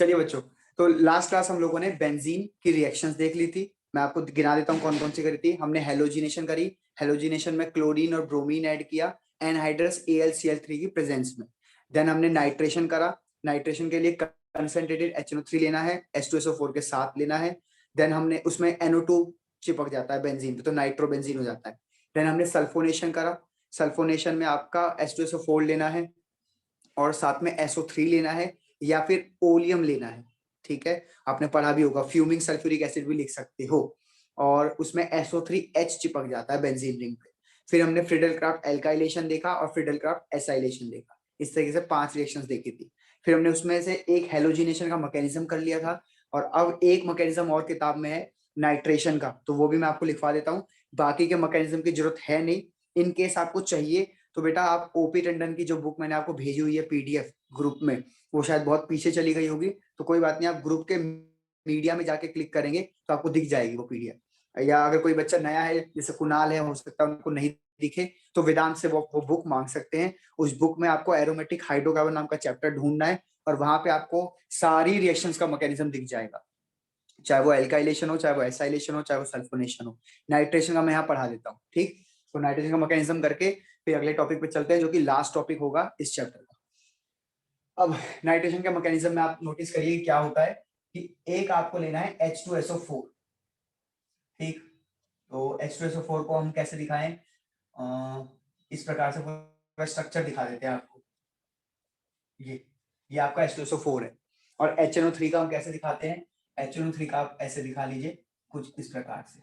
चलिए बच्चों, तो लास्ट क्लास हम लोगों ने बेंजीन की रिएक्शंस देख ली थी। मैं आपको गिना देता हूँ कौन कौन सी करी थी। हमने हेलोजिनेशन करी, हेलोजिनेशन में क्लोरीन और ब्रोमीन ऐड किया एनहाइड्रस AlCl3 की प्रेजेंस में। देन हमने नाइट्रेशन करा, नाइट्रेशन के लिए कंसंट्रेटेड HNO3 लेना है, H2SO4 के साथ लेना है। देन हमने उसमें NO2 चिपक जाता है बेंजीन पे, तो नाइट्रोबेंजीन हो जाता है। देन हमने सल्फोनेशन करा, सल्फोनेशन में आपका H2SO4 लेना है और साथ में SO3 लेना है या फिर ओलियम लेना है। ठीक है, आपने पढ़ा भी होगा, फ्यूमिंग सल्फ्यूरिक एसिड भी लिख सकते हो। और उसमें SO3H चिपक जाता है बेंजीन रिंग पे। फिर हमने फ्रीडल क्राफ्ट एल्काइलेशन देखा और फ्रीडल क्राफ्ट एसाइलेशन देखा। इस तरीके से 5 रिएक्शंस देखी थी। फिर हमने उसमें से एक हेलोजिनेशन का मैकेनिज्म कर लिया था और अब एक मैकेनिज्म और किताब में है नाइट्रेशन का, तो वो भी मैं आपको लिखवा देता हूँ। बाकी के मैकेनिज्म की जरूरत है नहीं। इन केस आपको चाहिए तो बेटा आप ओपी टंडन की जो बुक मैंने आपको भेजी हुई है PDF ग्रुप में, वो शायद बहुत पीछे चली गई होगी, तो कोई बात नहीं, आप ग्रुप के मीडिया में जाके क्लिक करेंगे तो आपको दिख जाएगी वो PDF। या अगर कोई बच्चा नया है जैसे कुणाल है, हो सकता है उनको नहीं दिखे, तो वेदांत से वो बुक मांग सकते हैं। उस बुक में आपको एरोमेटिक हाइड्रोकार्बन नाम का चैप्टर ढूंढना है और वहां पे आपको सारी रिएक्शंस का मैकेनिज्म दिख जाएगा, चाहे वो एल्काइलेशन हो, चाहे वो एसाइलेशन हो, चाहे वो सल्फोनेशन हो। नाइट्रेशन का मैं यहाँ पढ़ा देता हूँ। ठीक, तो नाइट्रेशन का मैकेनिज्म करके फिर अगले टॉपिक पे चलते हैं जो कि लास्ट टॉपिक होगा इस चैप्टर का। अब नाइट्रेशन का मैकेनिज्म में आप नोटिस करिए क्या होता है कि एक आपको लेना है H2SO4। ठीक, तो H2SO4 को हम कैसे दिखाएं, इस प्रकार से पूरा स्ट्रक्चर दिखा देते हैं आपको। ये आपका H2SO4 है। और HNO3 का हम कैसे दिखाते हैं, HNO3 का आप ऐसे दिखा लीजिए कुछ इस प्रकार से।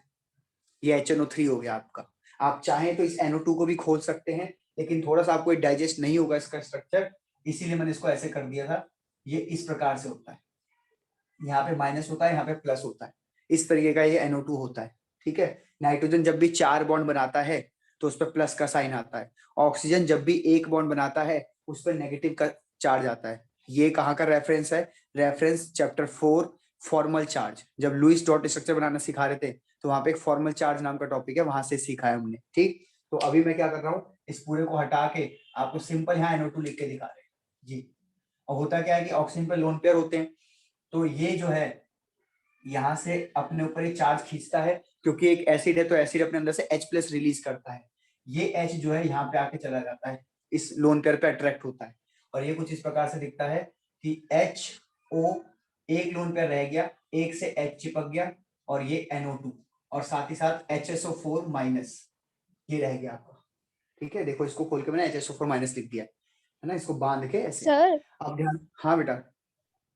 ये HNO3 हो गया आपका। आप चाहें तो इस NO2 को भी खोल सकते हैं, लेकिन थोड़ा सा आपको डाइजेस्ट नहीं होगा इसका स्ट्रक्चर, इसीलिए मैंने इसको ऐसे कर दिया था। ये इस प्रकार से होता है, यहाँ पे माइनस होता है, यहाँ पे प्लस होता है, इस तरीके का ये NO2 होता है। ठीक है, नाइट्रोजन जब भी 4 बॉन्ड बनाता है तो उस पर प्लस का साइन आता है। ऑक्सीजन जब भी 1 बॉन्ड बनाता है उस पर नेगेटिव का चार्ज आता है। ये कहाँ का रेफरेंस है, रेफरेंस चैप्टर 4 फॉर्मल चार्ज। जब लुईस डॉट स्ट्रक्चर बनाना सिखा रहे थे तो वहां पे एक फॉर्मल चार्ज नाम का टॉपिक है, वहां से सीखा है हमने। ठीक, तो अभी मैं क्या कर रहा हूँ, इस पूरे को हटा के आपको सिंपल यहाँ NO2 लिख के दिखा रहे हैं जी। और होता क्या है कि ऑक्सीजन पे लोन पेयर होते हैं, तो ये जो है यहाँ से अपने ऊपर ही चार्ज खींचता है, क्योंकि एक एसिड है तो एसिड अपने अंदर से H+ रिलीज करता है। ये H जो है यहाँ पे आके चला जाता है, इस लोन पेयर पे अट्रैक्ट होता है और ये कुछ इस प्रकार से दिखता है कि HO एक लोन पेयर रह गया, एक से H चिपक गया और ये NO2 और साथ ही साथ HSO4 माइनस ये रह गया आपका। ठीक है, देखो इसको खोल के मैंने HSO4 माइनस लिख दिया है ना, इसको बांध के ऐसे। सर अब ध्यान, हाँ बेटा,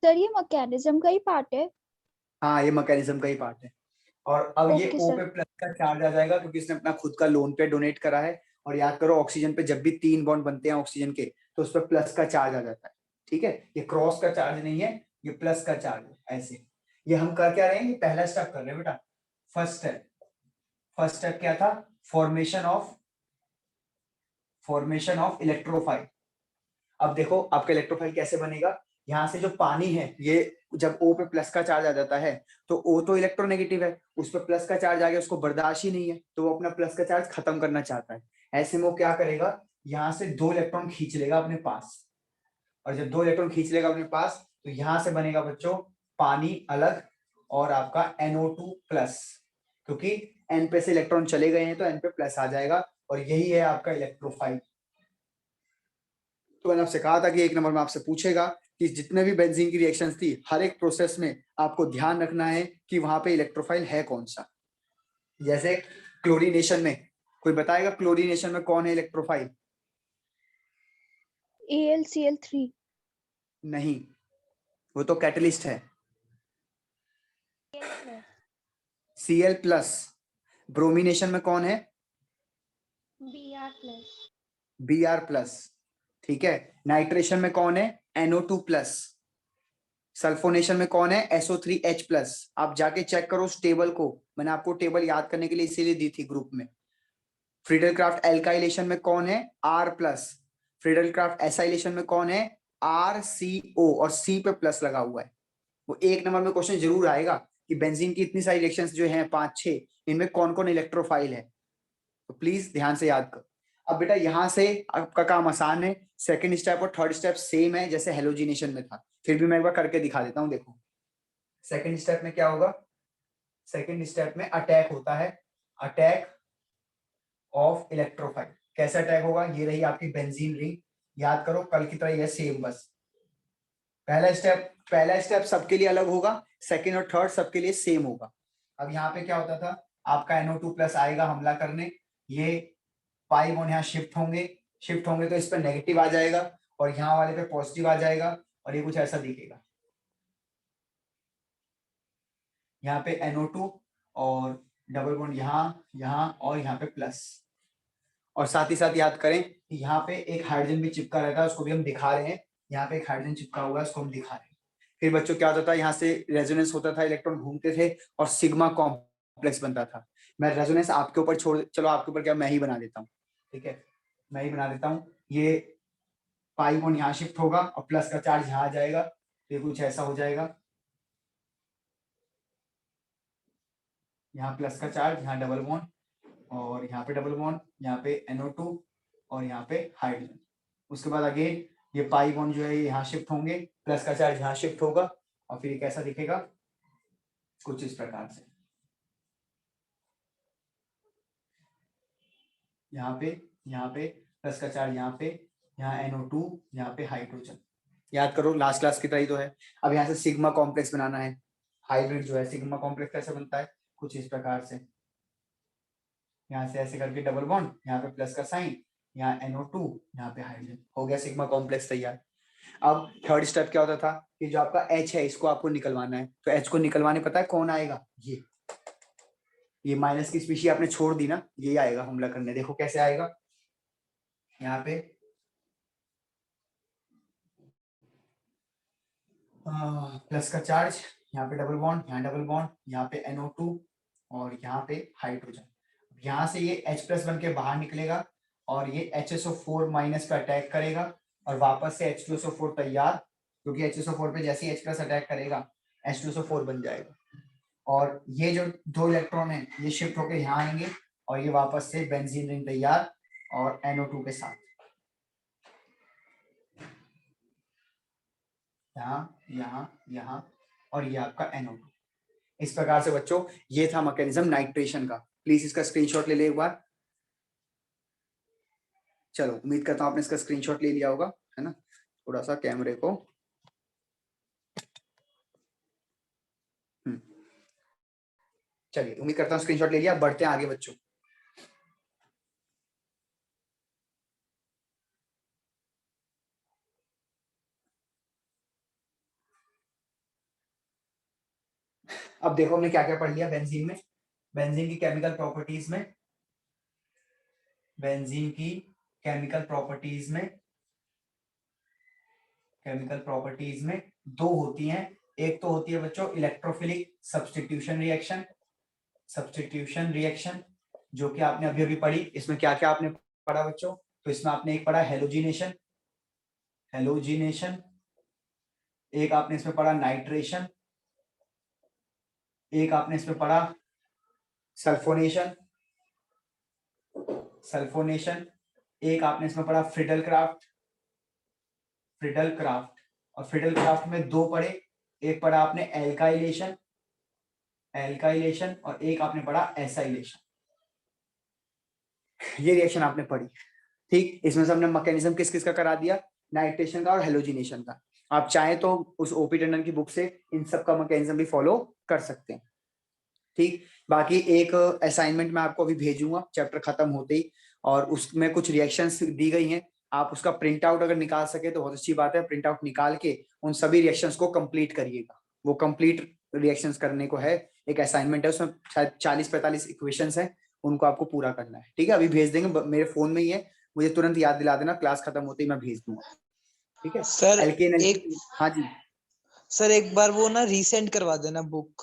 सर ये मैकेनिज्म का ही पार्ट है। हाँ ये मैकेनिज्म का ही पार्ट है। और अब ये ओके O सर। पे प्लस का चार्ज आ जाएगा क्योंकि इसने अपना खुद का लोन पे डोनेट करा है। और याद करो ऑक्सीजन पे जब भी 3 बॉन्ड बनते हैं ऑक्सीजन के तो उस पर प्लस का चार्ज आ जाता है। ठीक है, ये क्रॉस का चार्ज नहीं है, ये प्लस का चार्ज है ऐसे। ये हम कर क्या रहे हैं, ये पहला स्टेप कर रहे हैं बेटा, फर्स्ट स्टेप क्या था, फॉर्मेशन ऑफ इलेक्ट्रोफाइल। अब देखो आपका इलेक्ट्रोफाइल कैसे बनेगा, यहाँ से जो पानी है ये जब O पे प्लस का चार्ज आ जाता है तो O तो इलेक्ट्रोनेगेटिव है, उस पर प्लस का चार्ज आ गया, उसको बर्दाश्त ही नहीं है तो वो अपना प्लस का चार्ज खत्म करना चाहता है। ऐसे में वो क्या करेगा, यहाँ से 2 इलेक्ट्रॉन खींच लेगा अपने पास, और जब 2 इलेक्ट्रॉन खींच लेगा अपने पास तो यहाँ से बनेगा बच्चों पानी अलग और आपका NO2+, क्योंकि N पे से इलेक्ट्रॉन चले गए हैं तो N पे प्लस आ जाएगा और यही है आपका इलेक्ट्रोफाइल। तो मैंने आपसे कहा था कि 1 नंबर में आपसे पूछेगा कि जितने भी बेंजीन की रिएक्शंस थी हर एक प्रोसेस में आपको ध्यान रखना है कि वहां पे इलेक्ट्रोफाइल है कौन सा। जैसे क्लोरीनेशन में, कोई बताएगा क्लोरीनेशन में कौन है इलेक्ट्रोफाइल? AlCl3। नहीं, वो तो कैटलिस्ट है। Cl+। ब्रोमिनेशन में कौन है? Br+। ठीक है, नाइट्रेशन में कौन है? NO2+। सल्फोनेशन में कौन है? SO3H+। आप जाके चेक करो उस टेबल को, मैंने आपको टेबल याद करने के लिए इसीलिए दी थी ग्रुप में। फ्रीडल क्राफ्ट एल्काइलेशन में कौन है? R+। फ्रीडल क्राफ्ट एसाइलेशन में कौन है? RCO और C पे प्लस लगा हुआ है। वो 1 नंबर में क्वेश्चन जरूर आएगा कि बेंजीन की इतनी सारी रिएक्शंस जो हैं 5-6, इनमें कौन कौन इलेक्ट्रोफाइल है, तो प्लीज ध्यान से याद करो। अब बेटा यहाँ से आपका काम आसान है, सेकंड स्टेप और थर्ड स्टेप सेम है जैसे हेलोजिनेशन में था, फिर भी मैं एक बार करके दिखा देता हूँ। देखो सेकंड स्टेप में क्या होगा, सेकंड स्टेप में अटैक होता है, अटैक ऑफ इलेक्ट्रोफाइल। कैसा अटैक होगा, ये रही आपकी बेंजीन रिंग, याद करो कल की तरह ये सेम, बस पहला स्टेप सबके लिए अलग होगा, सेकंड और थर्ड सबके लिए सेम होगा। अब यहाँ पे क्या होता था, आपका NO2+ आएगा हमला करने, ये पाई बॉन्ड यहाँ शिफ्ट होंगे तो इस पर नेगेटिव आ जाएगा और यहाँ वाले पे पॉजिटिव आ जाएगा और ये कुछ ऐसा दिखेगा। यहाँ पे NO2 और डबल बॉन्ड यहाँ और यहाँ पे प्लस। और साथ ही साथ याद करें कि यहाँ पे एक हाइड्रोजन भी चिपका रहता है, उसको भी हम दिखा रहे हैं, यहाँ पे एक हाइड्रोजन चिपका हुआ है, उसको हम दिखा रहे हैं। फिर बच्चों क्या होता था, यहाँ से रेजोनेंस होता था, इलेक्ट्रॉन घूमते थे और सिग्मा कॉम्प्लेक्स बनता था। मैं रेजोनेंस आपके ऊपर चलो आपके ऊपर क्या मैं ही बना देता हूँ, ठीक है, मैं ही बना देता हूँ। ये पाई बॉन्ड यहाँ शिफ्ट होगा और प्लस का चार्ज यहाँ आ जाएगा, तो ये कुछ ऐसा हो जाएगा, यहाँ प्लस का चार्ज, यहाँ डबल बॉन्ड और यहाँ पे डबल बॉन्ड, यहाँ पे NO2 और यहाँ पे हाइड्रोजन। उसके बाद अगेन ये पाई बॉन्ड जो है ये यहाँ शिफ्ट होंगे, प्लस का चार्ज यहाँ शिफ्ट होगा और फिर कैसा दिखेगा, कुछ इस प्रकार से। यहाँ पे प्लस का चार्ज यहाँ पे, यहाँ NO2, यहाँ पे हाइड्रोजन। याद करो लास्ट क्लास की तरह ही तो है। अब यहाँ से सिग्मा कॉम्प्लेक्स बनाना है, हाइब्रिड जो है सिग्मा कॉम्प्लेक्स कैसे बनता है, कुछ इस प्रकार से, यहाँ से ऐसे करके डबल बॉन्ड, यहाँ पे प्लस का साइन, यहाँ NO2, यहाँ पे हाइड्रोजन, हो गया सिग्मा कॉम्प्लेक्स तैयार। अब थर्ड स्टेप क्या होता था कि जो आपका H है इसको आपको निकलवाना है, तो H को निकलवाने पता है कौन आएगा, ये माइनस की स्पीशी आपने छोड़ दी ना, ये आएगा हमला करने। देखो कैसे आएगा, यहाँ पे प्लस का चार्ज, यहाँ पे डबल बॉन्ड, यहाँ डबल बॉन्ड, यहाँ पे NO2 और यहाँ पे हाइड्रोजन। यहाँ से ये H+ बन के बाहर निकलेगा और ये HSO4- पे अटैक करेगा और वापस से H2SO4 तैयार, क्योंकि HSO4 पे जैसे ही H+ अटैक करेगा H2SO4 बन जाएगा और ये जो दो इलेक्ट्रॉन है ये शिफ्ट होकर यहाँ आएंगे और ये वापस से बेंजीन रिंग तैयार और NO2 के साथ, यहाँ और ये आपका NO2। इस प्रकार से बच्चों ये था मैकेनिज्म नाइट्रेशन का। प्लीज इसका स्क्रीनशॉट ले ले एक बार। चलो उम्मीद करता हूं आपने इसका स्क्रीनशॉट ले लिया होगा, है ना। थोड़ा सा कैमरे को चलिए उम्मीद करता हूं स्क्रीनशॉट ले लिया। बढ़ते हैं आगे बच्चों। अब देखो हमने क्या क्या पढ़ लिया बेंजीन में। बेंजीन की केमिकल प्रॉपर्टीज में, बेंजीन की केमिकल प्रॉपर्टीज में दो होती हैं। एक तो होती है बच्चों इलेक्ट्रोफिलिक सब्स्टिट्यूशन रिएक्शन जो कि आपने अभी अभी पढ़ी। इसमें क्या क्या आपने पढ़ा बच्चों, तो इसमें आपने एक पढ़ा हेलोजिनेशन, एक आपने इसमें पढ़ा नाइट्रेशन, एक आपने इसमें पढ़ा सल्फोनेशन, एक आपने इसमें पढ़ा फ्रिडल क्राफ्ट और फ्रिडल क्राफ्ट में दो पढ़े, एक पढ़ा आपने एल्काइलेशन और एक आपने पढ़ा एसाइलेशन। ये रिएक्शन आपने पढ़ी, ठीक। इसमें से हमने मैकेनिज्म किस किस का करा दिया, नाइट्रेशन का और हेलोजिनेशन का। आप चाहें तो उस ओपी टंडन की बुक से इन सब का मैकेनिज्म भी फॉलो कर सकते हैं, ठीक। बाकी एक असाइनमेंट मैं आपको अभी भेजूंगा चैप्टर खत्म होते ही, और उसमें कुछ रिएक्शंस दी गई हैं। आप उसका प्रिंट आउट अगर निकाल सके तो बहुत अच्छी बात है। प्रिंट आउट निकाल के उन सभी रिएक्शंस को कंप्लीट करिएगा। वो कंप्लीट रिएक्शंस करने को है, एक असाइनमेंट है, उसमें शायद 40-45 इक्वेशंस हैं, उनको आपको पूरा करना है, ठीक है। अभी भेज देंगे, मेरे फोन में ही है, मुझे तुरंत याद दिला देना, क्लास खत्म होते ही मैं भेज दूंगा, ठीक है। सर हाँ जी सर, एक बार वो ना रीसेंड करवा देना बुक।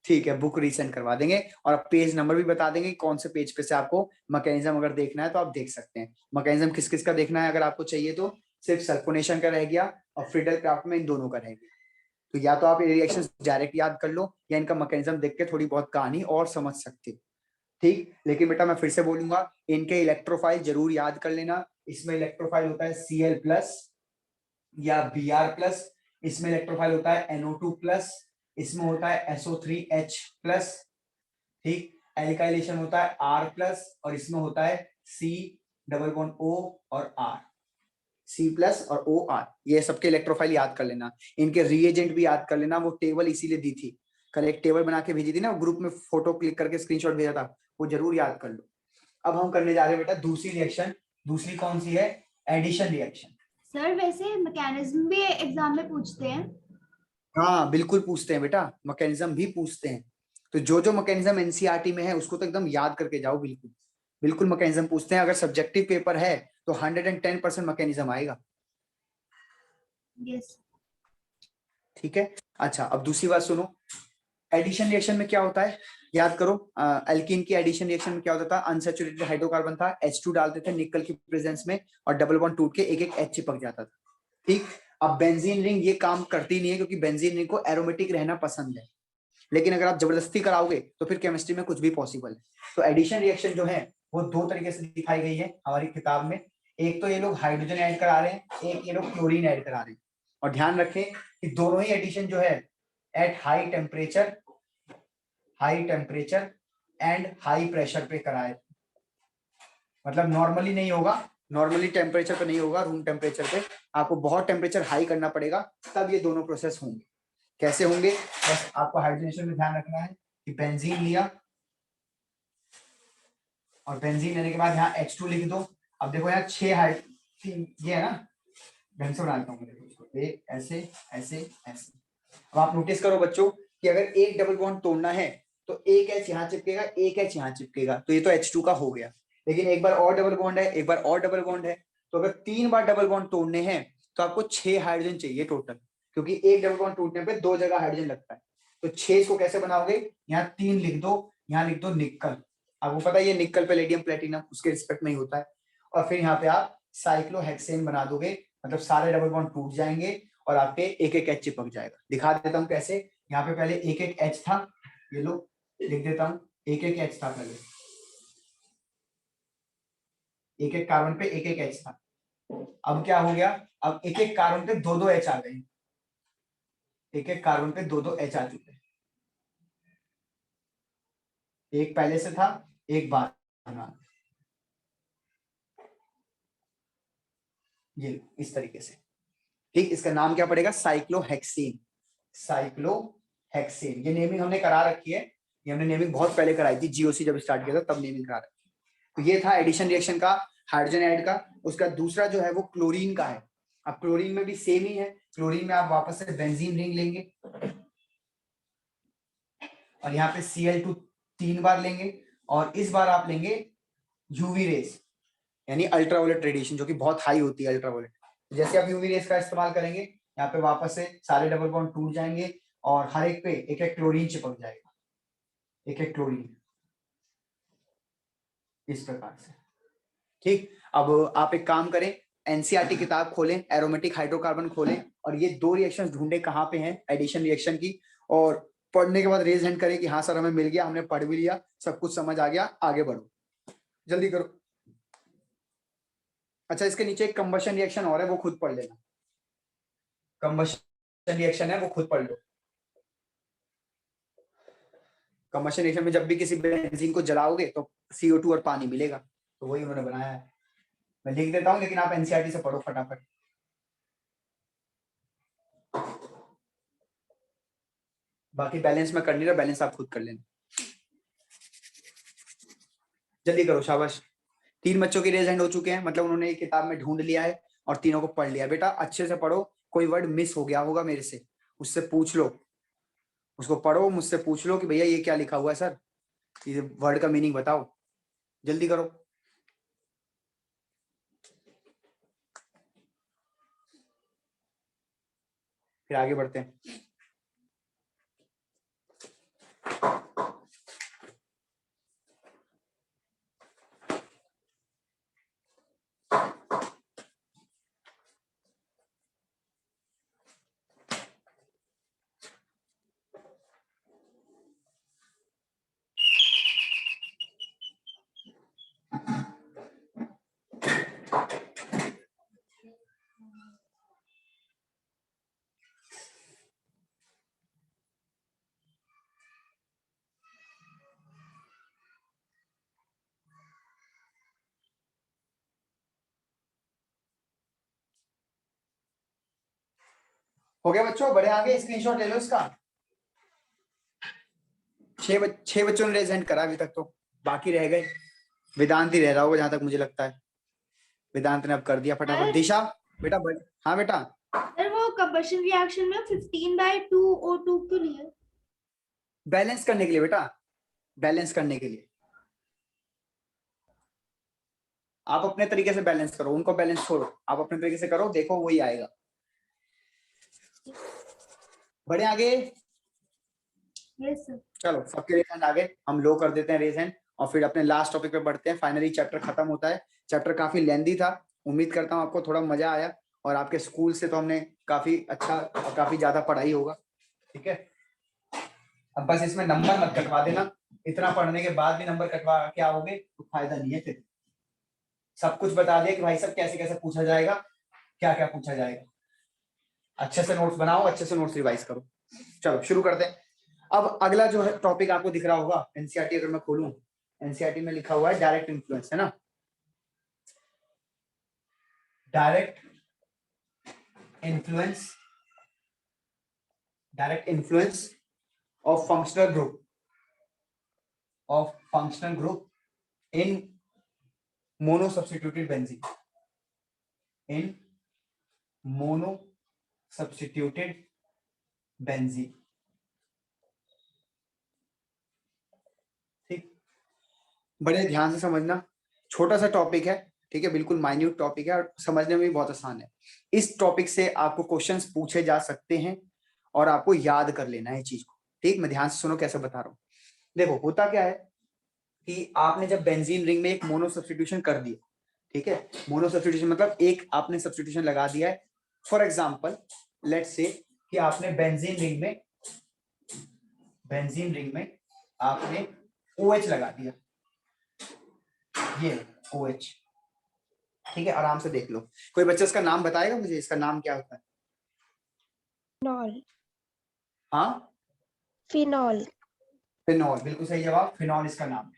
ठीक है, बुक रीसेंड करवा देंगे और पेज नंबर भी बता देंगे कौन से पेज पे से आपको मैकेनिज्म अगर देखना है तो आप देख सकते हैं। मैकेनिज्म किस किस का देखना है अगर आपको चाहिए तो, सिर्फ सल्फोनेशन का रह गया और फ्रिडल क्राफ्ट में इन दोनों का रह गया। तो या तो आप ये रिएक्शंस डायरेक्ट याद कर लो या इनका मैकेनिज्म देख के थोड़ी बहुत कहानी और समझ सकते हो, ठीक। लेकिन बेटा मैं फिर से बोलूंगा, इनके इलेक्ट्रोफाइल जरूर याद कर लेना। इसमें इलेक्ट्रोफाइल होता है Cl+ या Br+, इसमें इलेक्ट्रोफाइल होता है NO2 प्लस, इसमें होता है SO3H प्लस, ठीक। एल्काइलेशन होता है R प्लस और इसमें होता है C डबल बॉन्ड O और R, C प्लस और OR। ये सबके इलेक्ट्रोफाइल याद कर लेना, इनके रिएजेंट भी याद कर लेना। वो टेबल इसीलिए दी थी, कल एक टेबल बना के भेजी थी ना ग्रुप में, फोटो क्लिक करके स्क्रीनशॉट भेजा था, वो जरूर याद कर लो। अब हम करने जा रहे हैं बेटा दूसरी रिएक्शन। दूसरी कौन सी है? Addition reaction. सर वैसे मैकेनिज्म भी एग्जाम में पूछते हैं? हाँ बिल्कुल पूछते हैं बेटा, मैकेनिज्म भी पूछते हैं। तो जो जो मैकेनिज्म एनसीईआरटी में है उसको तो एकदम याद करके जाओ। बिल्कुल बिल्कुल मैकेनिज्म पूछते हैं। अगर सब्जेक्टिव पेपर है तो 110% मैकेनिज्म आएगा। यस। ठीक है। अच्छा अब दूसरी बात सुनो, एडिशन रिएक्शन में क्या होता है याद करो। एल्कीन की एडिशन रिएक्शन में क्या होता था? अनसैचुरेटेड हाइड्रोकार्बन था, H2 डालते थे निकल की प्रेजेंस में और डबल बॉन्ड टूट के एक एक H चिपक जाता था, ठीक। अब बेंजीन रिंग ये काम करती नहीं है क्योंकि बेंजीन रिंग को एरोमेटिक रहना पसंद है, लेकिन अगर आप जबरदस्ती कराओगे तो फिर केमिस्ट्री में कुछ भी पॉसिबल है। तो एडिशन रिएक्शन जो है वो दो तरीके से दिखाई गई है हमारी किताब में। एक तो ये लोग हाइड्रोजन ऐड करा रहे हैं, एक ये लोग क्लोरीन ऐड करा रहे हैं। और ध्यान रखें कि दोनों ही एडिशन जो है at high temperature and high pressure पे कराए। मतलब नॉर्मली नहीं होगा, नॉर्मली टेम्परेचर पे नहीं होगा, रूम टेम्परेचर पे आपको बहुत टेम्परेचर हाई करना पड़ेगा, तब ये दोनों प्रोसेस होंगे। कैसे होंगे? बस आपको हाइड्रोजनेशन में ध्यान रखना है कि बेंजीन लिया और बेंजीन लेने के बाद यहाँ H2 लिख दो। अब देखो यहाँ 6 हाइड्रोजन ये है ना, ढंग से बनाता हूँ एक ऐसे ऐसे ऐसे। अब आप नोटिस करो बच्चों कि अगर एक डबल बॉन्ड तोड़ना है तो एक H यहाँ चिपकेगा, एक H यहाँ चिपकेगा, तो ये तो H2 का हो गया। लेकिन एक बार और डबल बॉन्ड है, एक बार और डबल बॉन्ड है, तो अगर 3 बार डबल बॉन्ड तोड़ने हैं तो आपको 6 हाइड्रोजन चाहिए टोटल, क्योंकि एक डबल बॉन्ड टूटने पे 2 जगह हाइड्रोजन लगता है। तो 6 को कैसे बनाओगे? यहाँ 3 लिख दो, यहाँ लिख दो निकल। आपको पता है ये निकल पैलेडियम प्लेटिनम उसके रिस्पेक्ट में ही होता है। और फिर यहाँ पे आप साइक्लोहेक्सेन बना दोगे, मतलब सारे डबल बॉन्ड टूट जाएंगे और आपके एक एक H चिपक जाएगा। दिखा देता हूँ कैसे। यहाँ पे पहले एक एक H था, ये लो लिख देता हूँ, एक एक H था पहले, एक एक कार्बन पे एक एक H था। अब क्या हो गया? अब एक एक कार्बन पे दो दो H आ गए, एक एक कार्बन पे दो दो H आ चुके हैं। एक पहले से था, एक बाद बना, ये इस तरीके से, ठीक। इसका नाम क्या पड़ेगा? साइक्लोहेक्सेन। साइक्लोहेक्सेन ये नेमिंग हमने करा रखी है, ये हमने नेमिंग बहुत पहले कराई थी, जीओसी जब स्टार्ट किया था तब नेमिंग करा रखी है। तो ये था एडिशन रिएक्शन का, हाइड्रोजन ऐड का। उसका दूसरा जो है वो क्लोरीन का है। अब क्लोरीन में भी सेम ही है, क्लोरीन में आप वापस से बेंजीन रिंग लेंगे और यहाँ पे Cl2 3 बार लेंगे और इस बार आप लेंगे यूवी रेस यानी अल्ट्रावायलेट रेडिएशन, जो कि बहुत हाई होती है अल्ट्रावायलेट। जैसे आप यूवी रेस का इस्तेमाल करेंगे यहाँ पे वापस से सारे डबल बॉन्ड टूट जाएंगे और हर एक पे एक एक क्लोरीन चिपक जाएगा, एक एक क्लोरीन, इस प्रकार से, ठीक। अब आप एक काम करें, एनसीईआरटी किताब खोलें, एरोमेटिक हाइड्रोकार्बन खोलें और ये दो रिएक्शंस ढूंढे कहाँ पे हैं एडिशन रिएक्शन की, और पढ़ने के बाद रेज हैंड करें कि हाँ सर हमें मिल गया, हमने पढ़ भी लिया, सब कुछ समझ आ गया, आगे बढ़ो, जल्दी करो। अच्छा इसके नीचे एक कंबशन रिएक्शन और है, वो खुद पढ़ लेना। कंबशन रिएक्शन है वो खुद पढ़ लो। कंबशन रिएक्शन में जब भी किसी बेंजीन को जलाओगे तो CO2 और पानी मिलेगा, तो वही उन्होंने बनाया है। मैं लिख देता हूँ लेकिन आप एनसीईआरटी से पढ़ो फटाफट। बाकी बैलेंस में कर नहीं रहा, बैलेंस आप खुद कर लेना, जल्दी करो, शाबाश। 3 बच्चों के रेज हैंड हो चुके हैं, मतलब उन्होंने किताब में ढूंढ लिया है और तीनों को पढ़ लिया। बेटा अच्छे से पढ़ो, कोई वर्ड मिस हो गया होगा मेरे से, उससे पूछ लो, उसको पढ़ो, मुझसे पूछ लो कि भैया ये क्या लिखा हुआ है सर, ये वर्ड का मीनिंग बताओ, जल्दी करो। फिर आगे बढ़ते हैं। हो गया बच्चों? बड़े आगे स्क्रीनशॉट ले लो इसका। 6 बच्चों ने रेज हैंड करा अभी तक, तो बाकी रह गए। वेदांत ही रह रहा होगा जहां तक मुझे लगता है। वेदांत ने अब कर दिया फटाफट। दिशा बेटा हाँ बेटा, सर वो कंबशन रिएक्शन में 15/2 O2 क्यों लिए? बैलेंस करने के लिए बेटा, बैलेंस करने के लिए। आप अपने तरीके से बैलेंस करो, उनको बैलेंस छोड़ो, आप अपने तरीके से करो, देखो वही आएगा। बढ़े आगे। Yes sir. चलो सबके रेज हैंड आगे, हम लो कर देते हैं रेज हैंड और फिर अपने लास्ट टॉपिक पे बढ़ते हैं। फाइनली चैप्टर खत्म होता है। चैप्टर काफी लेंदी था, उम्मीद करता हूँ आपको थोड़ा मजा आया और आपके स्कूल से तो हमने काफी अच्छा और काफी ज्यादा पढ़ाई होगा। ठीक है, अब बस इसमें नंबर मत कटवा देना, इतना पढ़ने के बाद भी नंबर कटवा के आओगे तो फायदा नहीं है। फिर सब कुछ बता दिया कि भाई सब कैसे कैसे पूछा जाएगा, क्या क्या पूछा जाएगा। अच्छे से नोट्स बनाओ, अच्छे से नोट्स रिवाइज करो। चलो शुरू करते हैं। अब अगला जो है टॉपिक आपको दिख रहा होगा एनसीईआरटी, अगर मैं खोलूं एनसीईआरटी में लिखा हुआ है डायरेक्ट इन्फ्लुएंस, है ना। Direct influence, direct influence of functional group in mono substituted benzene, in mono substituted benzene. ठीक, बड़े ध्यान से समझना, छोटा सा टॉपिक है, ठीक है, बिल्कुल माइन्यूट टॉपिक है और समझने में भी बहुत आसान है। इस टॉपिक से आपको क्वेश्चंस पूछे जा सकते हैं और आपको याद कर लेना है चीज को। ठीक, मैं ध्यान से सुनो कैसे बता रहा हूँ। देखो होता क्या है कि आपने जब बेंजीन रिंग में एक मोनो सब्स्टिट्यूशन कर दिया, ठीक है, मोनो सब्स्टिट्यूशन मतलब एक आपने सब्स्टिट्यूशन लगा दिया है। फॉर एग्जाम्पल लेट्स से कि आपने बेंजीन रिंग में आपने OH लगा दिया, ये OH, ठीक है, आराम से देख लो। कोई बच्चा इसका नाम बताएगा मुझे, इसका नाम क्या होता है? फिनॉल। हाँ, फिनॉल। फिनॉल, बिल्कुल सही जवाब, फिनॉल इसका नाम है।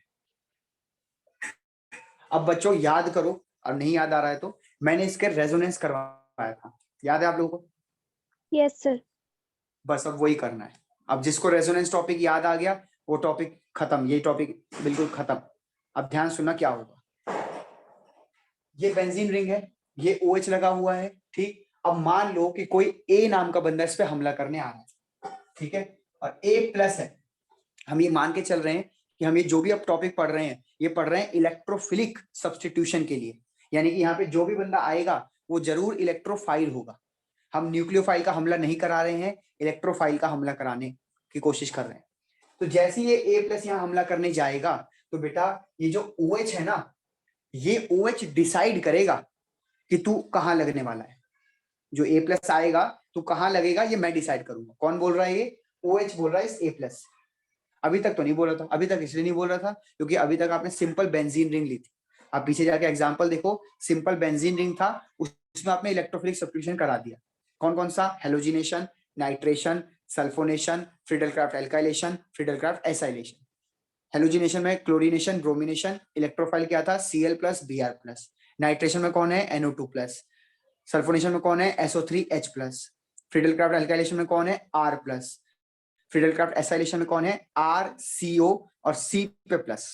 अब बच्चों याद करो, और नहीं याद आ रहा है तो मैंने इसके रेजोनेंस करवाया था, याद है आप लोगों को? Yes sir. बस अब वही करना है। अब जिसको रेजोनेंस टॉपिक याद आ गया वो टॉपिक खत्म, ये टॉपिक बिल्कुल खत्म। अब ध्यान सुनना क्या होगा। ये बेंजीन रिंग है, ये OH लगा हुआ है, ठीक। अब मान लो कि कोई A नाम का बंदा इस पे हमला करने आ रहा है, ठीक है, और A+ है। हम ये मान के चल रहे हैं कि हम ये जो भी अब टॉपिक पढ़ रहे हैं ये पढ़ रहे हैं इलेक्ट्रोफिलिक सब्स्टिट्यूशन के लिए, यानी कि यहाँ पे जो भी बंदा आएगा वो जरूर इलेक्ट्रोफाइल होगा। हम न्यूक्लियोफाइल का हमला नहीं करा रहे हैं, इलेक्ट्रोफाइल का हमला कराने की कोशिश कर रहे हैं। तो जैसे ये A+ यहाँ हमला करने जाएगा तो बेटा ये जो OH है ना, ये OH डिसाइड करेगा कि तू कहाँ लगने वाला है। जो A+ आएगा तू कहाँ लगेगा ये मैं डिसाइड करूंगा। कौन बोल रहा है? ये OH बोल रहा है इस A+। अभी तक तो नहीं बोल रहा था, अभी तक इसलिए नहीं बोल रहा था क्योंकि अभी तक आपने सिंपल बेंजीन रिंग ली थी। आप पीछे जाके एग्जांपल देखो, सिंपल बेंजीन रिंग था, उसमें आपने इलेक्ट्रोफिलिक सब्स्टिट्यूशन करा दिया। कौन कौन सा? Halogenation, nitration, sulphonation, Friedel Crafts alkylation, Friedel Crafts acylation. Halogenation में क्लोरीनेशन, ब्रोमिनेशन, इलेक्ट्रोफाइल क्या था? Cl+, Br+। नाइट्रेशन में कौन है? NO2+। सल्फोनेशन में कौन है? SO3H+। फ्रीडलक्राफ्ट एल्काइलेशन में कौन है? R+। फ्रीडलक्राफ्ट एसाइलेशन में कौन है? RCO और C पे प्लस।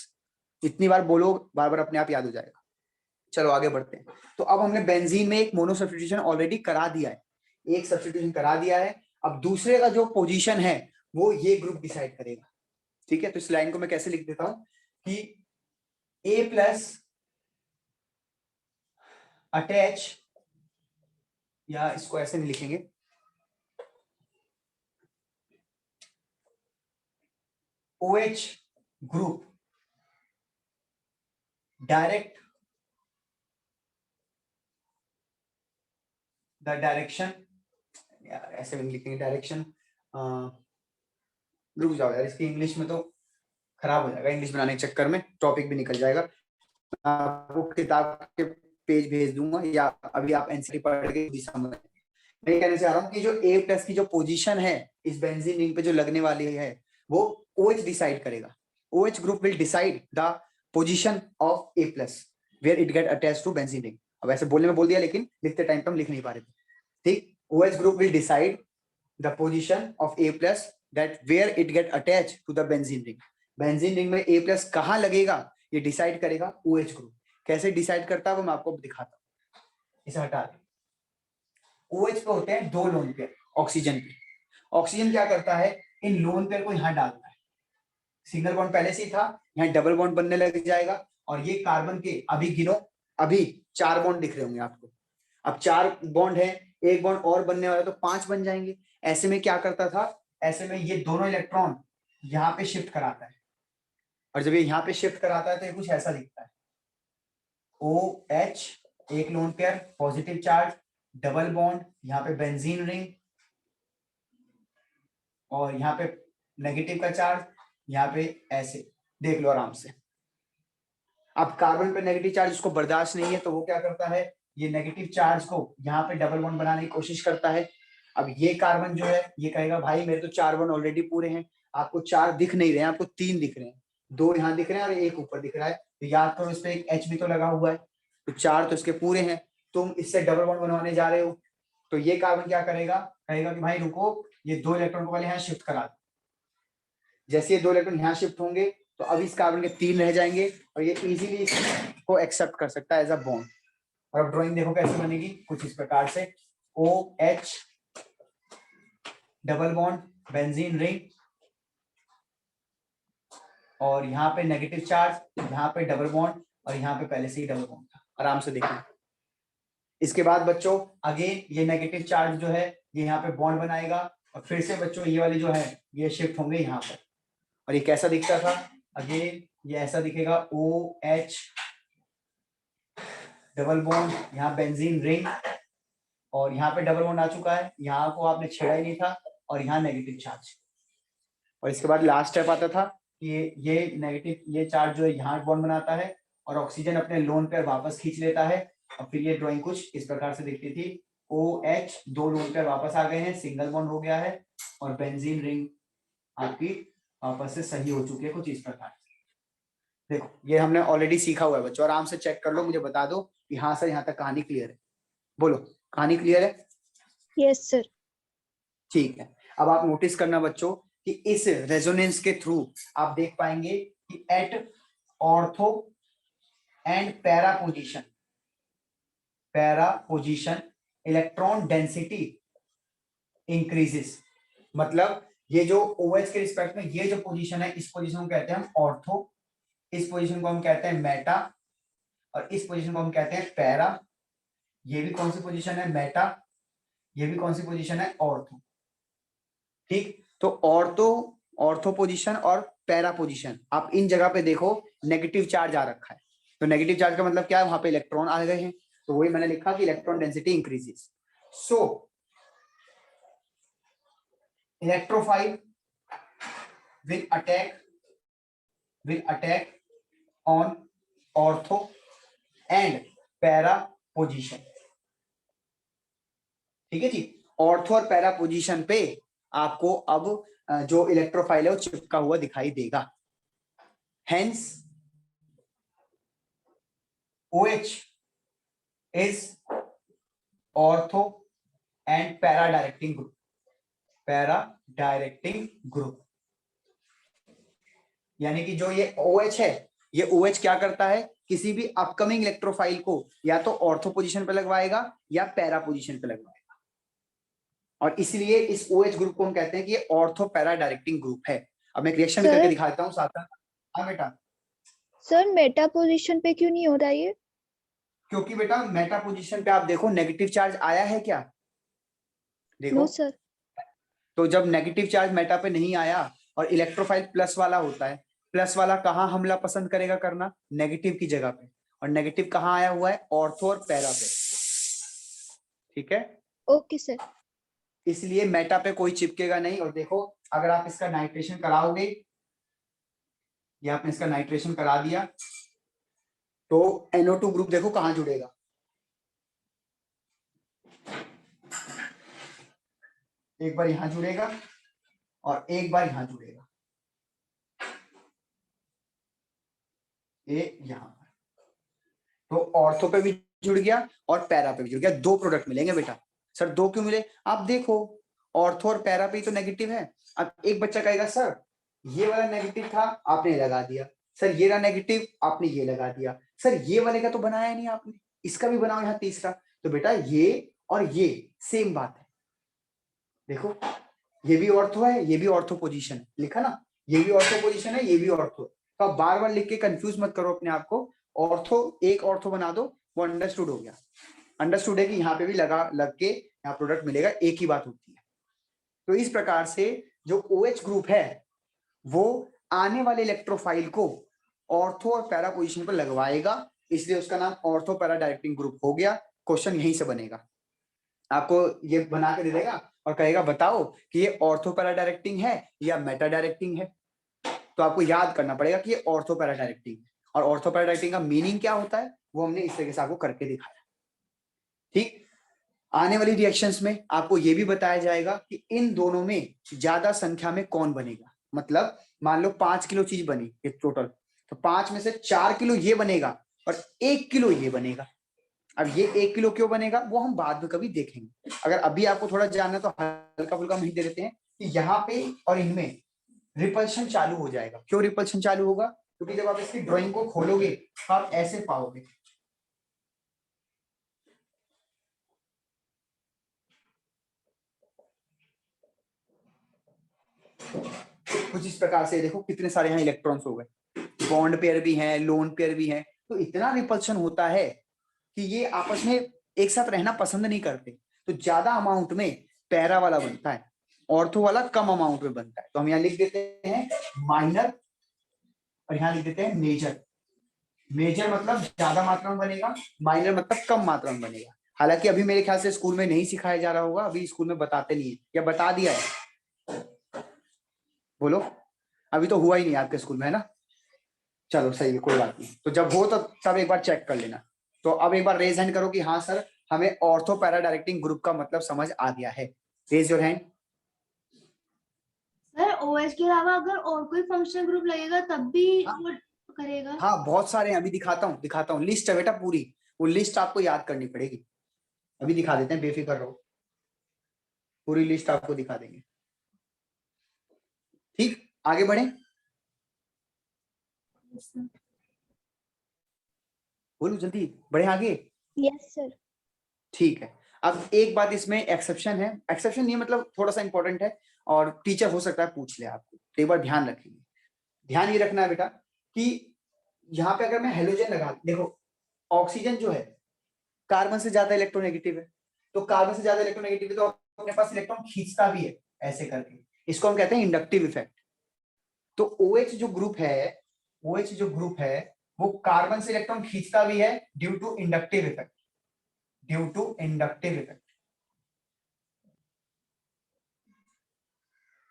इतनी बार बोलो, बार बार अपने आप याद हो जाएगा। चलो आगे बढ़ते हैं। तो अब हमने बेंजीन में एक मोनो सब्स्टिट्यूशन ऑलरेडी करा दिया है, एक सब्स्टिट्यूशन करा दिया है। अब दूसरे का जो पोजीशन है वो ये ग्रुप डिसाइड करेगा, ठीक है। तो इस लाइन को मैं कैसे लिख देता हूं कि A+ अटैच, या इसको ऐसे नहीं लिखेंगे, OH group direct the direction, यार ऐसे भी लिखेंगे डायरेक्शन, रुक जाओ यार, इसकी इंग्लिश में तो खराब हो जाएगा, इंग्लिश बनाने के चक्कर में टॉपिक भी निकल जाएगा। आपको किताब के पेज भेज दूंगा या अभी आप एनसीईआरटी पढ़ के भी समझ। मैं कहना चाह रहा हूँ कि जो A+ की जो पोजीशन है इस बेंजीन रिंग पे जो लगने वाली है वो OH डिसाइड करेगा। OH group will decide the position of A+ where it get attached to benzene ring. अब ऐसे बोलने में बोल दिया लेकिन लिखते टाइम पे हम लिख नहीं पा रहे थे, ठीक। OH group will decide the position of A+ that where it get attach to the benzene ring. Benzene ring में A+ कहाँ लगेगा ये डिसाइड करेगा OH ग्रुप। कैसे डिसाइड करता है वो मैं आपको दिखाता हूँ। इसे हटा दें। OH पे होते हैं 2 लोन पेयर ऑक्सीजन पे। ऑक्सीजन क्या करता है, इन लोन पेयर को यहाँ डालता है। सिंगल बॉन्ड पहले से ही था, यहाँ डबल बॉन्ड बनने लग जाएगा और ये कार्बन के अभी गिनो, अभी 4 बॉन्ड दिख रहे होंगे आपको। अब 4 बॉन्ड है, एक बॉन्ड और बनने वाला तो 5 बन जाएंगे। ऐसे में क्या करता था, ऐसे में ये दोनों इलेक्ट्रॉन यहाँ पे शिफ्ट कराता है और जब ये यहाँ पे शिफ्ट कराता है तो ये कुछ ऐसा दिखता है। OH एक lone pair positive charge, double bond, यहाँ पे बेंजीन रिंग और यहाँ पे नेगेटिव का चार्ज, यहाँ पे ऐसे देख लो आराम से। अब कार्बन पे नेगेटिव चार्ज इसको बर्दाश्त नहीं है तो वो क्या करता है, ये नेगेटिव चार्ज को यहाँ पे डबल बॉन्ड बनाने की कोशिश करता है। अब ये कार्बन जो है ये कहेगा भाई मेरे तो 4 बॉन्ड ऑलरेडी पूरे हैं, आपको 4 दिख नहीं रहे हैं, आपको 3 दिख रहे हैं, 2 यहाँ दिख रहे हैं और एक ऊपर दिख रहा है, तो याद करो इस पे एक H भी तो लगा हुआ है, तो 4 तो इसके पूरे हैं, तुम इससे डबल बॉन्ड बनवाने जा रहे हो। तो ये कार्बन क्या करेगा, कहेगा कि भाई रुको, ये 2 इलेक्ट्रॉन को पहले यहाँ शिफ्ट करा दो। जैसे ये 2 इलेक्ट्रॉन यहाँ शिफ्ट होंगे तो अब इस कार्बन के 3 रह जाएंगे और ये इजीली इसको एक्सेप्ट कर सकता है एज अ बॉन्ड। और अब ड्राइंग देखो कैसे बनेगी, कुछ इस प्रकार से। OH double bond benzene ring और यहाँ पे नेगेटिव चार्ज, यहाँ पे डबल बॉन्ड और यहाँ पे पहले से ही डबल बॉन्ड था। आराम से देखना। इसके बाद बच्चों अगेन ये नेगेटिव चार्ज जो है ये यहाँ पे बॉन्ड बनाएगा और फिर से बच्चों ये वाले जो है ये शिफ्ट होंगे यहाँ पर। और ये कैसा दिखता था, अगेन ये ऐसा दिखेगा, OH डबल बॉन्ड, यहाँ बेंजीन रिंग और यहाँ पे डबल बॉन्ड आ चुका है, यहाँ को आपने छेड़ा ही नहीं था और यहाँ नेगेटिव चार्ज। और इसके बाद लास्ट स्टेप आता था कि ये नेगेटिव ये चार्ज जो है यहाँ बॉन्ड बनाता है और ऑक्सीजन अपने लोन पेयर वापस खींच लेता है और फिर ये ड्राइंग कुछ इस प्रकार से दिखती थी। OH 2 लोन पेयर वापस आ गए हैं, सिंगल बॉन्ड हो गया है और बेंजीन रिंग आपकी वापस से सही हो चुकी है कुछ इस प्रकार। देखो ये हमने ऑलरेडी सीखा हुआ है बच्चों, आराम से चेक कर लो, मुझे बता दो कि हाँ सर यहाँ तक कहानी क्लियर है। बोलो कहानी क्लियर है? Yes sir. ठीक है। अब आप नोटिस करना बच्चों कि इस रेजोनेंस के थ्रू आप देख पाएंगे कि at ortho and para position electron density increases. मतलब ये जो OH के रिस्पेक्ट में ये जो पोजीशन है, इस पोजीशन को कहते हैं हम ऑर्थो, इस पोजीशन को हम कहते हैं मेटा और इस पोजीशन को हम कहते हैं पैरा। ये भी कौन सी पोजीशन है, मेटा, ये भी कौन सी पोजीशन है, ऑर्थो। ठीक, तो ऑर्थो पोजीशन और पैरा पोजीशन आप इन जगह पे देखो नेगेटिव चार्ज आ रखा है, तो नेगेटिव चार्ज का मतलब क्या है, वहां पे इलेक्ट्रॉन आ गए हैं, तो वही मैंने लिखा कि electron density increases. So electrophile will attack on ortho and para position। ठीक है जी, ऑर्थो और पैरा पोजीशन पे आपको अब जो इलेक्ट्रोफाइल है वो चिपका हुआ दिखाई देगा। Hence OH is ortho and para directing group। यानी कि जो ये OH है, ये OH क्या करता है, किसी भी अपकमिंग इलेक्ट्रोफाइल को या तो ऑर्थो पोजीशन पे लगवाएगा या पैरा पोजीशन पे लगवाएगा और इसलिए इस OH ग्रुप को हम कहते हैं कि ये ऑर्थो पैरा डायरेक्टिंग ग्रुप है। अब मैं रिएक्शन भी करके दिखाता हूँ साथ। हाँ बेटा। सर मेटा पोजीशन पे क्यों नहीं हो रहा ये? क्योंकि बेटा मेटा पोजीशन पे आप देखो नेगेटिव चार्ज आया है क्या, देखो। No sir. तो जब नेगेटिव चार्ज मेटा पे नहीं आया और इलेक्ट्रोफाइल प्लस वाला होता है, प्लस वाला कहाँ हमला पसंद करेगा करना, नेगेटिव की जगह पे, और नेगेटिव कहाँ आया हुआ है, ऑर्थो और पैरा पे। ठीक है, ओके सर। इसलिए मेटा पे कोई चिपकेगा नहीं। और देखो अगर आप इसका नाइट्रेशन कराओगे, या आपने इसका नाइट्रेशन करा दिया तो NO2 ग्रुप देखो कहाँ जुड़ेगा, एक बार यहां जुड़ेगा और एक बार यहां जुड़ेगा, ये यहां पर। तो ऑर्थो पे भी जुड़ गया और पैरा पे भी जुड़ गया, 2 प्रोडक्ट मिलेंगे बेटा। सर 2 क्यों मिले, आप देखो ऑर्थो और पैरा पे तो नेगेटिव है। अब एक बच्चा कहेगा सर ये वाला नेगेटिव था आपने लगा दिया, सर ये रहा नेगेटिव आपने ये लगा दिया, सर ये वाले का तो बनाया नहीं आपने, इसका भी बनाओ यहाँ तीसरा। तो बेटा ये और ये सेम बात है, देखो ये भी ऑर्थो है ये भी ऑर्थो पोजीशन है, लिखा ना, ये भी ऑर्थो पोजीशन है ये भी ऑर्थो। तो आप बार बार लिख के कंफ्यूज मत करो अपने आप को, ऑर्थो एक ऑर्थो बना दो, वो अंडरस्टूड हो गया। अंडरस्टूड है कि यहाँ पे भी लग के यहाँ प्रोडक्ट मिलेगा, एक ही बात होती है। तो इस प्रकार से जो OH ग्रुप है वो आने वाले इलेक्ट्रोफाइल को ऑर्थो और पैरा पोजीशन पर लगवाएगा, इसलिए उसका नाम ऑर्थो पैरा डायरेक्टिंग ग्रुप हो गया। क्वेश्चन यहीं से बनेगा, आपको ये बना के दे देगा और कहेगा बताओ कि ये ऑर्थो पैरा डायरेक्टिंग है या मेटा डायरेक्टिंग है। तो आपको याद करना पड़ेगा कि ये ऑर्थो पैरा डायरेक्टिंग, और ऑर्थो पैरा डायरेक्टिंग का मीनिंग क्या होता है वो हमने इस तरीके से आपको करके दिखाया। ठीक, आने वाली रिएक्शंस में आपको ये भी बताया जाएगा कि इन दोनों में ज्यादा संख्या में कौन बनेगा। मतलब मान लो 5 किलो चीज बनी ये टोटल, तो 5 में से 4 किलो ये बनेगा और 1 किलो ये बनेगा। अब ये 1 किलो क्यों बनेगा वो हम बाद में कभी देखेंगे। अगर अभी आपको थोड़ा जानना तो हल्का फुल्का हम दे देते हैं कि यहाँ पे और इनमें रिपल्शन चालू हो जाएगा। क्यों रिपल्शन चालू होगा? क्योंकि जब आप इसकी ड्राइंग को खोलोगे तो आप ऐसे पाओगे, कुछ इस प्रकार से। देखो कितने सारे यहाँ इलेक्ट्रॉन्स हो गए, बॉन्ड पेयर भी हैं, लोन पेयर भी हैं, तो इतना रिपल्शन होता है कि ये आपस में एक साथ रहना पसंद नहीं करते। तो ज्यादा अमाउंट में पैरा वाला बनता है, ऑर्थो वाला कम अमाउंट में बनता है। तो हम यहाँ लिख देते हैं माइनर और यहाँ लिख देते हैं मेजर। मेजर मतलब ज्यादा मात्रा में बनेगा, माइनर मतलब कम मात्रा में बनेगा। हालांकि अभी मेरे ख्याल से स्कूल में नहीं सिखाया जा रहा होगा, अभी स्कूल में बताते नहीं है, या बता दिया है? बोलो, अभी तो हुआ ही नहीं आपके स्कूल में, है ना? चलो सही है, कोई बात नहीं। तो जब हो तो तब एक बार चेक कर लेना। तो अब एक बार रेज हैंड करो कि हाँ सर हमें ऑर्थो पैरा डायरेक्टिंग ग्रुप का मतलब समझ आ गया है। Raise your hand. Sir OH के अलावा अगर और कोई फंक्शनल ग्रुप लगेगा तब भी हाँ। वो करेगा? हाँ बहुत सारे हैं, अभी दिखाता हूँ लिस्ट है बेटा पूरी, वो लिस्ट आपको याद करनी पड़ेगी। अभी दिखा देते हैं, बेफिक्र रहो, पूरी लिस्ट आपको दिखा देंगे। ठीक, आगे बढ़े। बोलो जल्दी बढ़े आगे। Yes sir. ठीक है, अब एक बात इसमें एक्सेप्शन है, एक्सेप्शन नहीं मतलब थोड़ा सा इंपॉर्टेंट है और टीचर हो सकता है पूछ ले आपको, तो एक बार ध्यान रखेंगे। ध्यान ये रखना है बेटा कि यहाँ पे अगर मैं हेलोजन लगा, देखो ऑक्सीजन जो है कार्बन से ज्यादा इलेक्ट्रोनेगेटिव है, तो कार्बन से ज्यादा इलेक्ट्रोनेगेटिव है तो अपने पास इलेक्ट्रॉन खींचता भी है ऐसे करके, इसको हम कहते हैं इंडक्टिव इफेक्ट। तो OH जो ग्रुप है, OH जो ग्रुप है वो कार्बन से इलेक्ट्रॉन खींचता भी है due to inductive effect, due to inductive effect.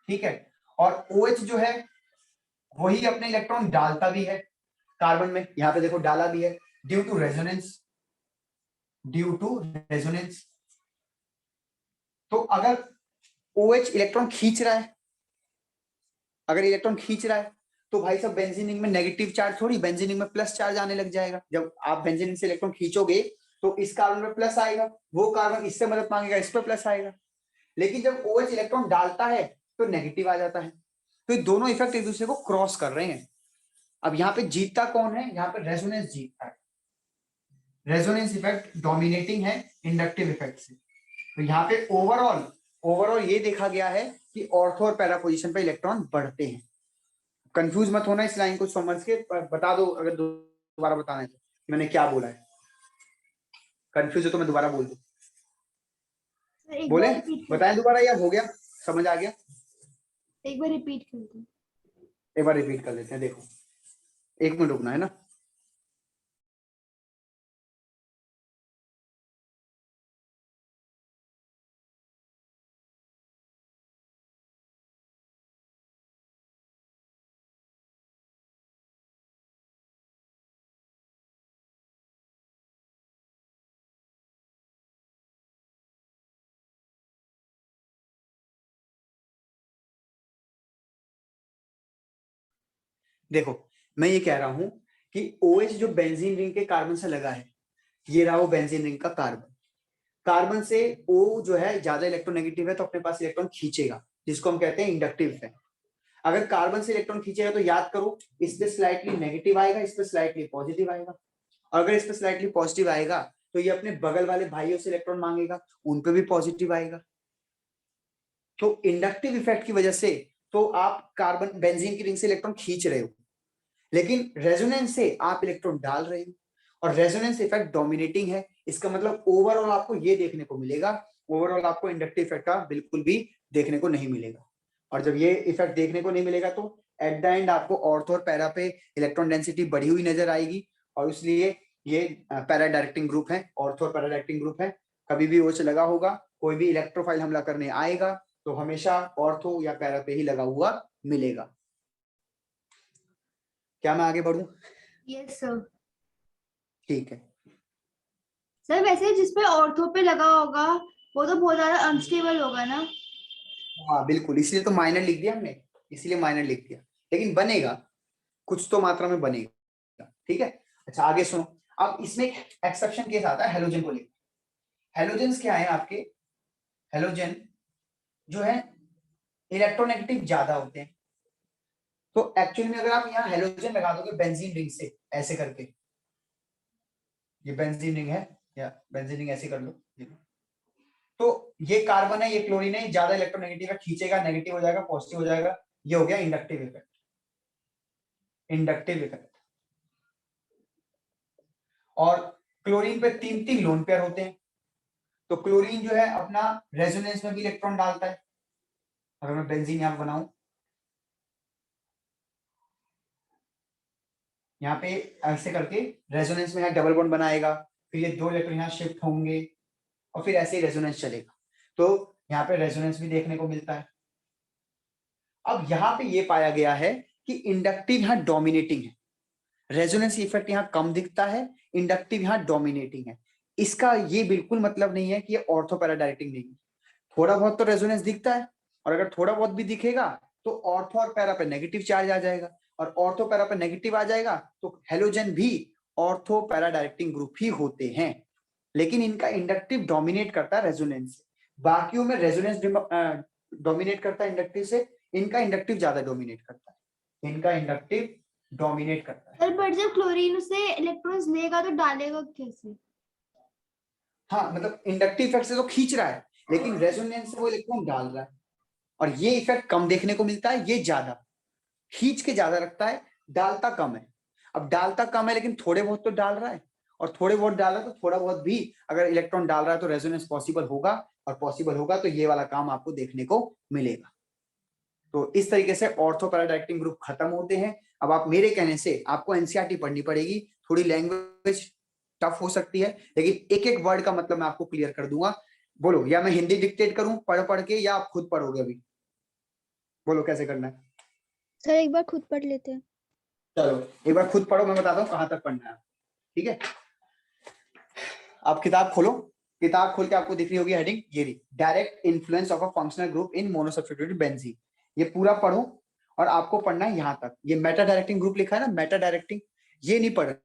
ठीक है, और OH जो है वही अपने इलेक्ट्रॉन डालता भी है कार्बन में, यहां पे देखो डाला भी है due to resonance, due to resonance. तो अगर OH इलेक्ट्रॉन खींच रहा है, अगर इलेक्ट्रॉन खींच रहा है तो भाई साहब बेंजीन रिंग में नेगेटिव चार्ज थोड़ी, बेंजीन रिंग में प्लस चार्ज आने लग जाएगा। जब आप बेंजीन रिंग से इलेक्ट्रॉन खींचोगे तो इस कार्बन में प्लस आएगा, वो कार्बन इससे मदद मांगेगा, इस पर प्लस आएगा। लेकिन जब OH इलेक्ट्रॉन डालता है तो नेगेटिव आ जाता है। तो ये दोनों इफेक्ट एक दूसरे को क्रॉस कर रहे हैं। अब यहाँ पे जीतता कौन है? यहाँ पे रेजोनेंस जीतता है, रेजोनेंस इफेक्ट डोमिनेटिंग है इंडक्टिव इफेक्ट से। तो यहाँ पे ओवरऑल ये देखा गया है कि ऑर्थो और पैरा पोजीशन पे इलेक्ट्रॉन बढ़ते हैं। कंफ्यूज मत होना, इस लाइन को समझ के बता दो अगर दोबारा बताना है तो मैंने क्या बोला है। कंफ्यूज हो तो मैं दोबारा बोल दूं, बोले बताएं दोबारा, या हो गया समझ आ गया? एक बार रिपीट कर दो। एक बार रिपीट कर लेते हैं, देखो 1 मिनट रुकना है ना। देखो मैं ये कह रहा हूं कि OH जो बेंजीन रिंग के कार्बन से लगा है, ये रहा वो बेंजीन रिंग का कार्बन। कार्बन से O जो है ज्यादा इलेक्ट्रोनेगेटिव है तो अपने पास इलेक्ट्रॉन खींचेगा, जिसको हम कहते हैं इंडक्टिव इफेक्ट। अगर कार्बन से इलेक्ट्रॉन खींचेगा तो याद करो, इस पे स्लाइटली नेगेटिव आएगा, इस पे स्लाइटली पॉजिटिव आएगा। और अगर इस पे स्लाइटली पॉजिटिव आएगा तो ये अपने बगल वाले भाइयों से इलेक्ट्रॉन मांगेगा, उन पे भी पॉजिटिव आएगा। तो इंडक्टिव इफेक्ट की वजह से तो आप कार्बन बेंजीन की रिंग से इलेक्ट्रॉन खींच रहे हो, लेकिन रेजोनेंस से आप इलेक्ट्रॉन डाल रहे हो, और रेजोनेंस इफेक्ट डोमिनेटिंग है। इसका मतलब ओवरऑल आपको ये देखने को मिलेगा, ओवरऑल आपको इंडक्टिव इफेक्ट का बिल्कुल भी देखने को नहीं मिलेगा। और जब ये इफेक्ट देखने को नहीं मिलेगा तो एट द एंड आपको ऑर्थो और पैरा पे इलेक्ट्रॉन डेंसिटी बढ़ी हुई नजर आएगी, और इसलिए ये पैरा डायरेक्टिंग ग्रुप है, ऑर्थो और पैरा डायरेक्टिंग ग्रुप है। कभी भी ओच लगा होगा, कोई भी इलेक्ट्रोफाइल हमला करने आएगा तो हमेशा ऑर्थो या पैरा पे ही लगा हुआ मिलेगा। क्या मैं आगे बढ़ूं? Yes sir. ठीक है। सर वैसे जिसपे ऑर्थो पे लगा होगा वो तो बहुत ज्यादा अनस्टेबल होगा ना? हाँ बिल्कुल, इसलिए तो माइनर लिख दिया हमने, इसीलिए माइनर लिख दिया, लेकिन बनेगा, कुछ तो मात्रा में बनेगा। ठीक है, अच्छा आगे सुनो। अब इसमें एक एक्सेप्शन केस आता है हेलोजन को लेकर। हेलोजेंस क्या है आपके? हेलोजन जो है इलेक्ट्रोनेगेटिव ज्यादा होते हैं। तो एक्चुअली में अगर आप यहाँ हेलोजन लगा दोगे बेंजीन रिंग से ऐसे करके, ये बेंजीन रिंग है, या बेंजीन रिंग ऐसे कर लो, तो ये कार्बन है, ये क्लोरीन है, ज्यादा इलेक्ट्रोनेगेटिव है, खींचेगा, नेगेटिव हो जाएगा, पॉजिटिव हो जाएगा। ये हो गया इंडक्टिव इफेक्ट, इंडक्टिव इफेक्ट। और क्लोरीन पे 3 लोन पेयर होते हैं, तो क्लोरीन जो है अपना रेजोनेंस में भी इलेक्ट्रॉन डालता है। अगर मैं बेंजीन यहां बनाऊं, यहाँ पे ऐसे करके रेजोनेंस में डबल बॉन्ड बनाएगा, फिर ये 2 इलेक्ट्रॉन यहाँ शिफ्ट होंगे, और फिर ऐसे ही रेजोनेंस चलेगा। तो यहाँ पे रेजोनेंस भी देखने को मिलता है। अब यहाँ पे ये पाया गया है कि इंडक्टिव यहाँ डोमिनेटिंग है, रेजोनेंस इफेक्ट यहाँ कम दिखता है, इंडक्टिव यहाँ डोमिनेटिंग है। इसका ये बिल्कुल मतलब नहीं है कि ये ऑर्थो पैरा डायरेक्टिंग नहीं है। थोड़ा बहुत तो रेजोनेंस दिखता है, और अगर थोड़ा बहुत भी दिखेगा तो ऑर्थो और पैरा पे नेगेटिव चार्ज आ जाएगा, और ऑर्थो पैरा पे नेगेटिव आ जाएगा तो हेलोजन भी ऑर्थो पैरा डायरेक्टिंग ग्रुप ही होते हैं, लेकिन इनका इंडक्टिव डोमिनेट करता है रेजोनेंस से। बाकियों में रेजोनेंस डोमिनेट करता है इंडक्टिव से, इनका इंडक्टिव ज्यादा डोमिनेट करता है, इनका इंडक्टिव डोमिनेट करता है। सर पर जब क्लोरीन से इलेक्ट्रॉन्स लेगा तो डालेगा कैसे? हाँ मतलब इंडक्टिव इफेक्ट से तो खींच रहा है, लेकिन रेजोनेंस से वो इलेक्ट्रॉन डाल रहा है, और ये इफेक्ट कम देखने को मिलता है, ये ज्यादा खींच के ज्यादा रखता है, डालता कम है। अब डालता कम है लेकिन थोड़े बहुत तो डाल रहा है, और थोड़े बहुत डाल रहा है तो थोड़ा बहुत भी अगर इलेक्ट्रॉन डाल रहा है तो रेजोनेंस पॉसिबल होगा, और पॉसिबल होगा तो ये वाला काम आपको देखने को मिलेगा। तो इस तरीके से ऑर्थो पैरा डायरेक्टिंग ग्रुप खत्म होते हैं। अब आप मेरे कहने से आपको एनसीईआरटी पढ़नी पड़ेगी, थोड़ी लैंग्वेज टफ हो सकती है, लेकिन एक एक वर्ड का मतलब मैं आपको क्लियर कर दूंगा। बोलो, या मैं हिंदी डिक्टेट करूं पढ़ के, या आप खुद पढ़ोगे अभी? बोलो कैसे करना है? सर एक बार खुद पढ़ लेते हैं। चलो एक बार खुद पढ़ो, मैं बताता हूँ कहां तक पढ़ना है। ठीक है, आप किताब खोलो, किताब खोल के आपको दिख रही होगी हेडिंग, ये रही, direct influence of a functional group in monosubstituted benzene. ये पूरा पढ़ो, और आपको पढ़ना है यहाँ तक। ये मेटा डायरेक्टिंग ग्रुप लिखा है ना, मेटा डायरेक्टिंग, ये नहीं पढ़